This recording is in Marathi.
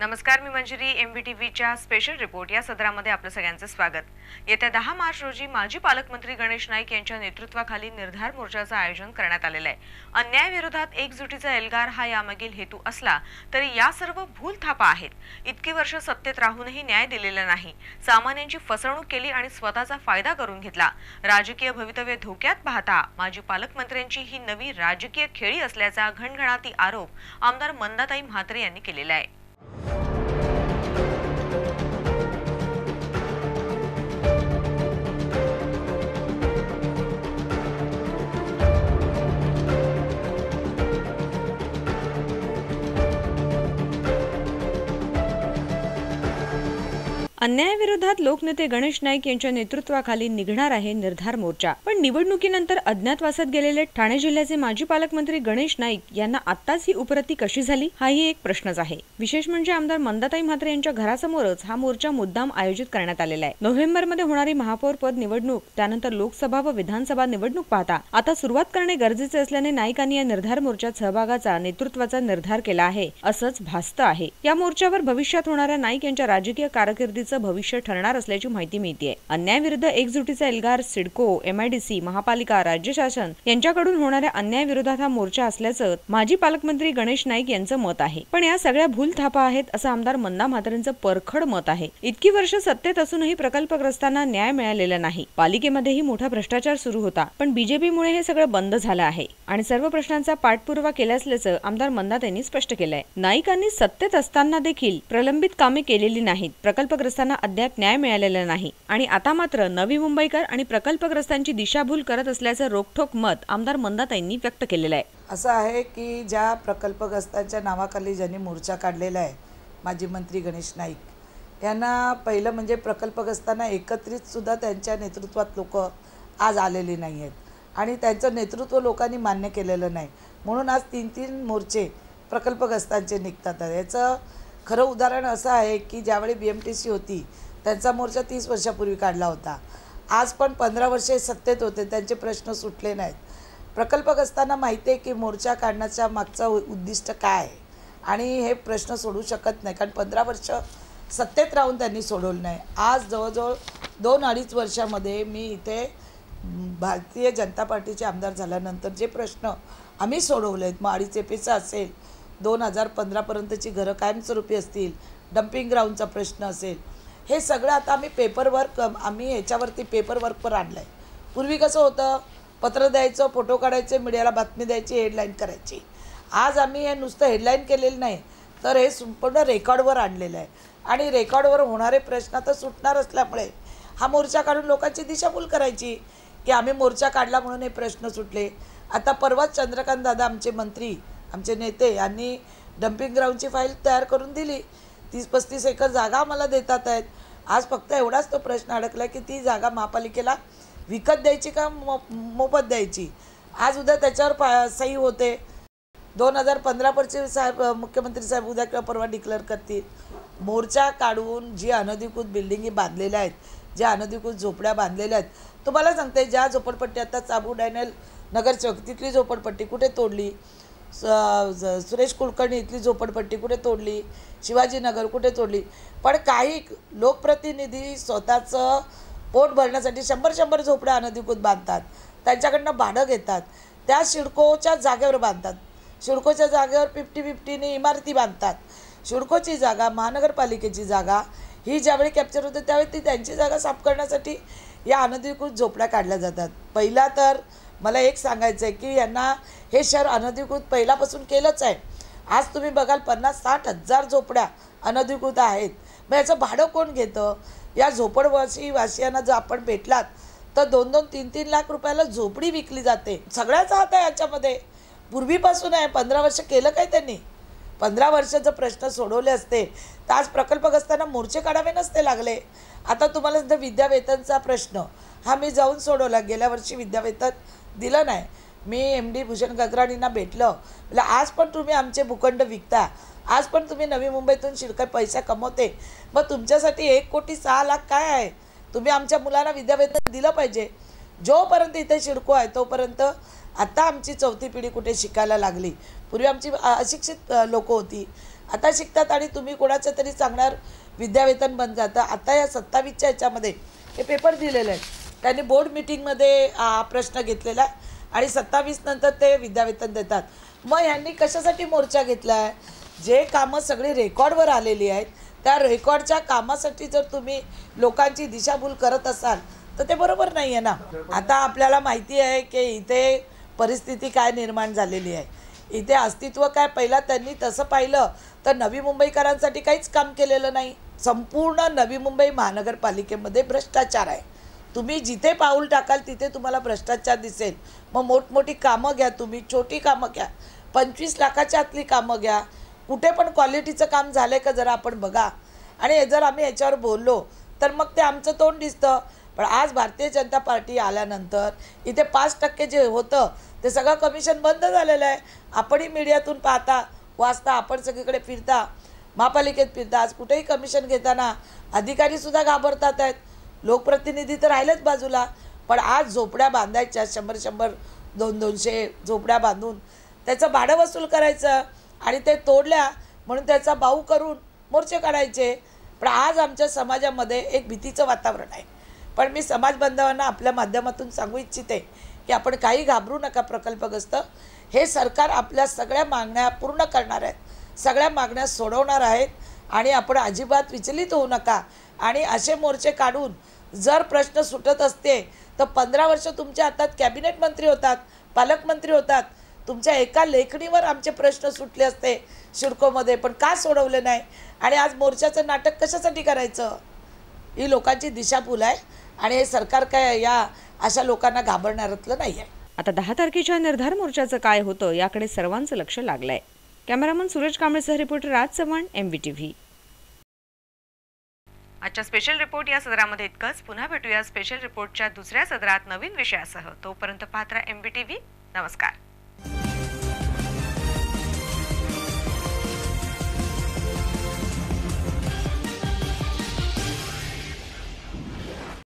नमस्कार, मी मंजिरी. MVTVच्या स्पेशल रिपोर्ट या सदरामध्ये आपलं सगळ्यांचं स्वागत. येत्या 10 मार्च रोजी माजी पालकमंत्री गणेश नाईक यांच्या नेतृत्वाखाली निर्धार मोर्चाचं आयोजन करण्यात आलेलं आहे. अन्यायाविरोधात एकजुटीचा एल्गार हा यामागील हेतू असला तरी या सर्व भूलथापा आहेत. इतकी वर्ष सत्तेत राहूनही न्याय दिलेला नाही, सामान्यांची फसवणूक केली आणि स्वतःचा फायदा करून घेतला. राजकीय भवितव्य धोक्यात पाहता माजी पालकमंत्र्यांची ही नवी राजकीय खेळी असल्याचा घणघणाटी आरोप आमदार मंदाताई म्हात्रे यांनी केलेला आहे. अन्यायाविरोधात लोकनेते गणेश नाईक यांच्या नेतृत्वाखाली निघणार आहे निर्धार मोर्चा. पण निवडणुकीनंतर अज्ञातवासात गेलेले ठाणे जिल्ह्याचे माजी पालकमंत्री गणेश नाईक यांना आत्ताच ही उपरती कशी झाली, हाही एक प्रश्नच आहे. विशेष म्हणजे आमदार मंदाताई म्हात्रे यांच्या घरासमोरच हा मोर्चा मुद्दाम आयोजित करण्यात आलेला आहे. नोव्हेंबरमध्ये होणारी महापौर पद निवडणूक, त्यानंतर लोकसभा व विधानसभा निवडणूक पाहता आता सुरुवात करणे गरजेचे असल्याने नाईकांनी या निर्धार मोर्चात सहभागाचा नेतृत्वाचा निर्धार केला आहे असंच भासतं आहे. या मोर्चावर भविष्यात होणाऱ्या नाईक यांच्या राजकीय कारकिर्दीचं भविष्य ठरणार असल्याची माहिती मिळते. अन्यायाविरुद्ध एकजुटीचा एल्गार सिडको, MIDC, महापालिका, राज्य शासन यांच्याकडून होणाऱ्या अन्यायाविरोधात हा मोर्चा असल्याचं माजी पालकमंत्री गणेश नाईक यांचं मत आहे. पण या सगळ्या भूलथापा आहेत असं आमदार मंदा म्हात्रेंचं परखड मत आहे. इतकी वर्ष सत्तेत असूनही प्रकल्पग्रस्तांना न्याय मिळालेला नाही. पालिकेमध्येही मोठा भ्रष्टाचार सुरू होता, पण BJPमुळे हे सगळं बंद झालं आहे आणि सर्व प्रश्नांचा पाठपुरावा केला असल्याचं आमदार मंदा यांनी स्पष्ट केलंय. नाईकांनी सत्तेत असताना देखील प्रलंबित कामे केलेली नाहीत, प्रकल्पग्रस्तांना अद्याप न्याय मिळालेला नाही आणि आता मात्र नवी मुंबईकर आणि प्रकल्पग्रस्तांची दिशाभूल करत असल्याचं रोखठोक मत आमदार मंदाताईंनी व्यक्त केलेलं आहे. असं आहे की ज्या प्रकल्पग्रस्तांच्या नावाखाली ज्यांनी मोर्चा काढलेला आहे माजी मंत्री गणेश नाईक यांना, पहिलं म्हणजे प्रकल्पग्रस्तांना एकत्रित सुद्धा त्यांच्या नेतृत्वात लोक आज आलेली नाही आहेत आणि त्यांचं नेतृत्व लोकांनी मान्य केलेलं नाही, म्हणून आज 3-3 मोर्चे प्रकल्पग्रस्तांचे निघतात. याचं खरं उदाहरण असं आहे की ज्यावेळी BMTC होती त्यांचा मोर्चा 30 वर्षापूर्वी काढला होता. आज पण 15 वर्षे सत्तेत होते, त्यांचे प्रश्न सुटले नाहीत. प्रकल्पग्रस्तांना माहिती आहे की मोर्चा काढण्याच्या मागचा उद्दिष्ट काय आहे आणि हे प्रश्न सोडू शकत नाही, कारण 15 वर्ष सत्तेत राहून त्यांनी सोडवलं नाही. आज जवळजवळ 2-2.5 वर्षामध्ये मी इथे भारतीय जनता पार्टीचे आमदार झाल्यानंतर जे प्रश्न आम्ही सोडवले आहेत, मग 2.5 एपीचा असेल, 2015पर्यंतची घरं कायमस्वरूपी असतील, डम्पिंग ग्राउंडचा प्रश्न असेल, हे सगळं आता आम्ही ह्याच्यावरती पेपरवर्कवर आणलं आहे. पूर्वी कसं होतं, पत्र द्यायचं, फोटो काढायचे, मीडियाला बातमी द्यायची, हेडलाईन करायची. आज आम्ही हे नुसतं हेडलाईन केलेलं नाही, तर हे संपूर्ण रेकॉर्डवर आणलेलं आहे आणि रेकॉर्डवर होणारे प्रश्न आता सुटणार असल्यामुळे हा मोर्चा काढून लोकांची दिशाभूल करायची की आम्ही मोर्चा काढला म्हणून हे प्रश्न सुटले. आता परवाच चंद्रकांत दादा, आमचे मंत्री, आमचे नेते यांनी डम्पिंग ग्राउंडची फाईल तयार करून दिली. 30-35 एकर जागा आम्हाला देतात आहेत. आज फक्त एवढाच तो प्रश्न अडकला की ती जागा महापालिकेला विकत द्यायची का मोफत द्यायची. आज उद्या त्याच्यावर सही होते. 2015 साहेब, मुख्यमंत्री साहेब उद्या किंवा परवा डिक्लेअर करतील. मोर्चा काढून जी अनधिकृत बिल्डिंगी बांधलेल्या आहेत, ज्या अनधिकृत झोपड्या बांधलेल्या आहेत, तुम्हाला सांगते, ज्या झोपडपट्टी आता चाबू डॅनियल नगरचौक तिथली झोपडपट्टी कुठे तोडली, सुरेश कुलकर्णी इथली झोपडपट्टी कुठे तोडली, शिवाजीनगर कुठे तोडली. पण काही लोकप्रतिनिधी स्वतःचं पोट भरण्यासाठी 100 झोपड्या अनधिकृत बांधतात, त्यांच्याकडनं भाडं घेतात, त्या सिडकोच्या जागेवर बांधतात. सिडकोच्या जागेवर 50-50ने इमारती बांधतात. सिडकोची जागा, महानगरपालिकेची जागा ही ज्यावेळी कॅप्चर होते त्यावेळी ती त्यांची जागा साफ करण्यासाठी या अनधिकृत झोपड्या काढल्या जातात. पहिला तर मला एक सांगायचं आहे की यांना हे शहर अनधिकृत पहिल्यापासून केलंच आहे. आज तुम्ही बघाल 50-60 हजार झोपड्या अनधिकृत आहेत. मग याचं भाडं कोण घेतं? या वासियांना जर आपण भेटलात तर 2-2, 3-3 लाख रुपयाला झोपडी विकली जाते. सगळ्याचा हात आहे याच्यामध्ये, पूर्वीपासून आहे. 15 वर्ष केलं काय त्यांनी? 15 वर्षाचे प्रश्न सोडवले असते तर आज प्रकल्पग्रस्तांना मोर्चे काढावे नसते लागले. आता तुम्हाला जर विद्यावेतनचा प्रश्न हा मी जाऊन सोडवला. गेल्या वर्षी विद्यावेतन दिलं नाही. मी MD भूषण गगराणींना भेटलं, म्हणजे आज पण तुम्ही आमचे भूखंड विकता, आज पण तुम्ही नवी मुंबईतून शिरकाय पैसा कमवते, मग तुमच्यासाठी 1,06,00,000 काय आहे? तुम्ही आमच्या मुलांना विद्यावेतन दिलं पाहिजे. जोपर्यंत इथे शिडको आहे तोपर्यंत आता आमची चौथी पिढी कुठे शिकायला लागली. पूर्वी आमची अशिक्षित लोक होती, आता शिकतात आणि तुम्ही कोणाचं तरी सांगणार विद्यावेतन बंद जातं. आता या 27च्या याच्यामध्ये हे पेपर दिलेले आहेत, त्यांनी बोर्ड मिटिंगमध्ये प्रश्न घेतलेला आहे आणि 27 नंतर ते विद्यावेतन देतात. मग ह्यांनी कशासाठी मोर्चा घेतला आहे? जे कामं सगळी रेकॉर्डवर आलेली आहेत त्या रेकॉर्डच्या कामासाठी जर तुम्ही लोकांची दिशाभूल करत असाल तर ते बरोबर नाही आहे ना. आता आपल्याला माहिती आहे की इथे परिस्थिती काय निर्माण झालेली आहे, इथे अस्तित्व काय. पहिला त्यांनी तसं पाहिलं तर नवी मुंबईकरांसाठी काहीच काम केलेलं नाही. संपूर्ण नवी मुंबई महानगरपालिकेमध्ये भ्रष्टाचार आहे. तुम्ही जिथे पाऊल टाकाल तिथे तुम्हाला भ्रष्टाचार दिसेल. मग मोठमोठी कामं घ्या, तुम्ही छोटी कामं घ्या, 25 लाखाच्या आतली कामं घ्या, कुठे पण क्वालिटीचं काम झालं का जरा आपण बघा. आणि जर आम्ही याच्यावर बोललो तर मग ते आमचं तोंड दिसतं. पण आज भारतीय जनता पार्टी आल्यानंतर इथे 5% जे होतं ते सगळं कमिशन बंद झालेलं आहे. आपणही मीडियातून पाहता वाचता, आपण सगळीकडे फिरता, महापालिकेत फिरता, आज कुठेही कमिशन घेताना अधिकारीसुद्धा घाबरतात आहेत. लोकप्रतिनिधी तर राहिलेच बाजूला, पण आज झोपड्या बांधायच्या 100-100, 200-200 झोपड्या बांधून त्याचं भाडं वसूल करायचं आणि ते तोडल्या म्हणून त्याचा बाऊ करून मोर्चे काढायचे. पण आज आमच्या समाजामध्ये एक भीतीचं वातावरण आहे. पण मी समाज बांधवांना आपल्या माध्यमातून सांगू इच्छिते की आपण काही घाबरू नका. प्रकल्पग्रस्त हे सरकार आपल्या सगळ्या मागण्या पूर्ण करणार आहेत, सगळ्या मागण्या सोडवणार आहेत आणि आपण अजिबात विचलित होऊ नका. आणि असे मोर्चे काढून जर प्रश्न सुटत असते तर 15 वर्ष तुमच्या हातात कॅबिनेट मंत्री होतात, पालकमंत्री होतात, तुमच्या एका लेखणीवर आमचे प्रश्न सुटले असते सिडकोमध्ये. पण का सोडवले नाही? आणि आज मोर्चाचं नाटक कशासाठी करायचं? ही लोकांची दिशाभूल आहे आणि हे सरकार काय या अशा लोकांना घाबरणाऱ्यातलं नाही आहे. आता 10 तारखेच्या निर्धार मोर्चाचं काय होतं याकडे सर्वांचं लक्ष लागलंय. कॅमेरामन सुरेश कांबळेसह रिपोर्टर राज चव्हाण, MVTV. आजच्या स्पेशल रिपोर्ट या सदरामध्ये इतकंच. पुन्हा भेटूया स्पेशल रिपोर्टच्या दुसऱ्या सदरात नवीन विषयासह. तोपर्यंत पाहत राहा MVTV. नमस्कार.